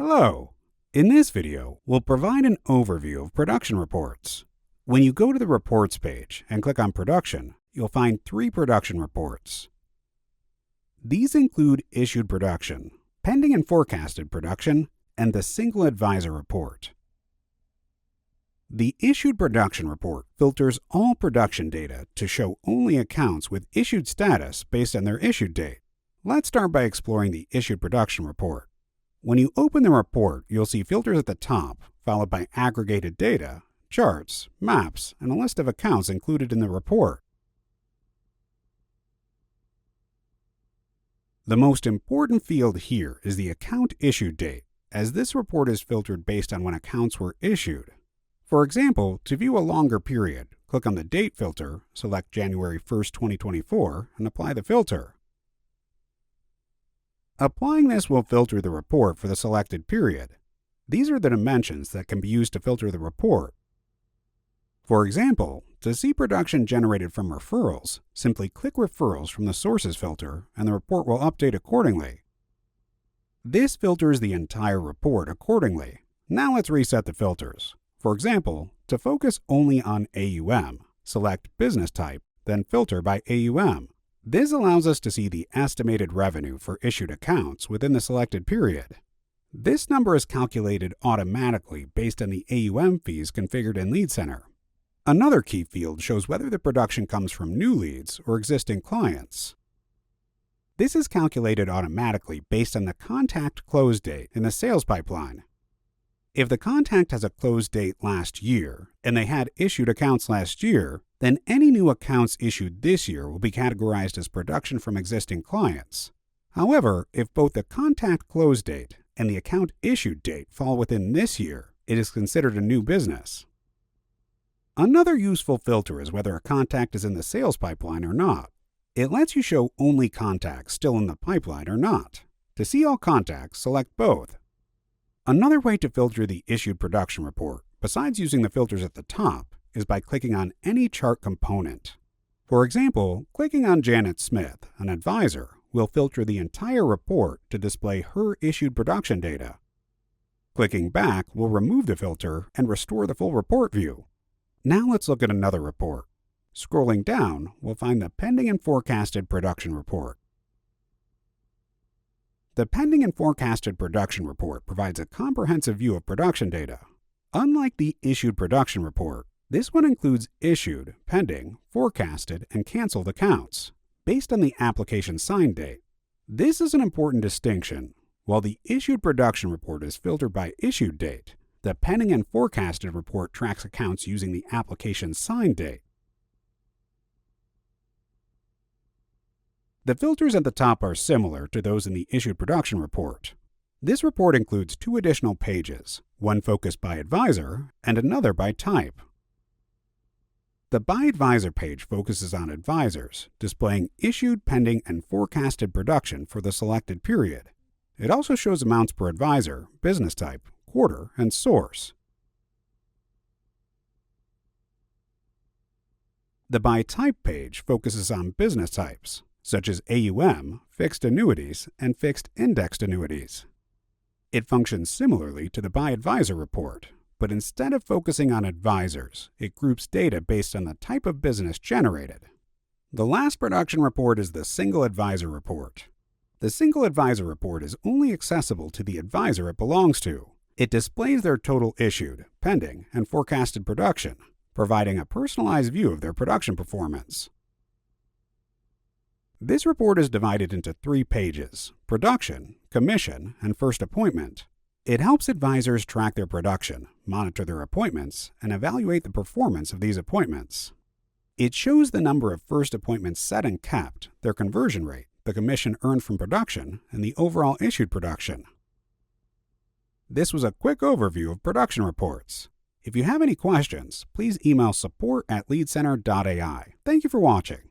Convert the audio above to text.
Hello! In this video, we'll provide an overview of production reports. When you go to the Reports page and click on Production, you'll find 3 production reports. These include Issued Production, Pending and Forecasted Production, and the Single Advisor Report. The Issued Production Report filters all production data to show only accounts with issued status based on their issued date. Let's start by exploring the Issued Production Report. When you open the report, you'll see filters at the top, followed by aggregated data, charts, maps, and a list of accounts included in the report. The most important field here is the account issued date, as this report is filtered based on when accounts were issued. For example, to view a longer period, click on the Date filter, select January 1st, 2024, and apply the filter. Applying this will filter the report for the selected period. These are the dimensions that can be used to filter the report. For example, to see production generated from referrals, simply click Referrals from the Sources filter and the report will update accordingly. This filters the entire report accordingly. Now let's reset the filters. For example, to focus only on AUM, select Business Type, then filter by AUM. This allows us to see the estimated revenue for issued accounts within the selected period. This number is calculated automatically based on the AUM fees configured in LeadCenter. Another key field shows whether the production comes from new leads or existing clients. This is calculated automatically based on the contact close date in the sales pipeline. If the contact has a close date last year and they had issued accounts last year, then any new accounts issued this year will be categorized as production from existing clients. However, if both the contact close date and the account issued date fall within this year, it is considered a new business. Another useful filter is whether a contact is in the sales pipeline or not. It lets you show only contacts still in the pipeline or not. To see all contacts, select both. Another way to filter the issued production report, besides using the filters at the top, is by clicking on any chart component. For example, clicking on Janet Smith, an advisor, will filter the entire report to display her issued production data. Clicking back will remove the filter and restore the full report view. Now let's look at another report. Scrolling down, we'll find the Pending and Forecasted Production Report. The Pending and Forecasted Production Report provides a comprehensive view of production data. Unlike the Issued Production Report, this one includes issued, pending, forecasted, and canceled accounts, based on the application sign date. This is an important distinction. While the Issued Production Report is filtered by issued date, the Pending and Forecasted Report tracks accounts using the application sign date. The filters at the top are similar to those in the Issued Production Report. This report includes 2 additional pages, one focused by advisor and another by type. The By Advisor page focuses on advisors, displaying issued, pending, and forecasted production for the selected period. It also shows amounts per advisor, business type, quarter, and source. The By Type page focuses on business types, such as AUM, fixed annuities, and fixed indexed annuities. It functions similarly to the By Advisor report, but instead of focusing on advisors, it groups data based on the type of business generated. The last production report is the Single Advisor Report. The Single Advisor Report is only accessible to the advisor it belongs to. It displays their total issued, pending, and forecasted production, providing a personalized view of their production performance. This report is divided into 3 pages: Production, Commission, and First Appointment. It helps advisors track their production, monitor their appointments, and evaluate the performance of these appointments. It shows the number of first appointments set and kept, their conversion rate, the commission earned from production, and the overall issued production. This was a quick overview of production reports. If you have any questions, please email support@LeadCenter.AI. Thank you for watching.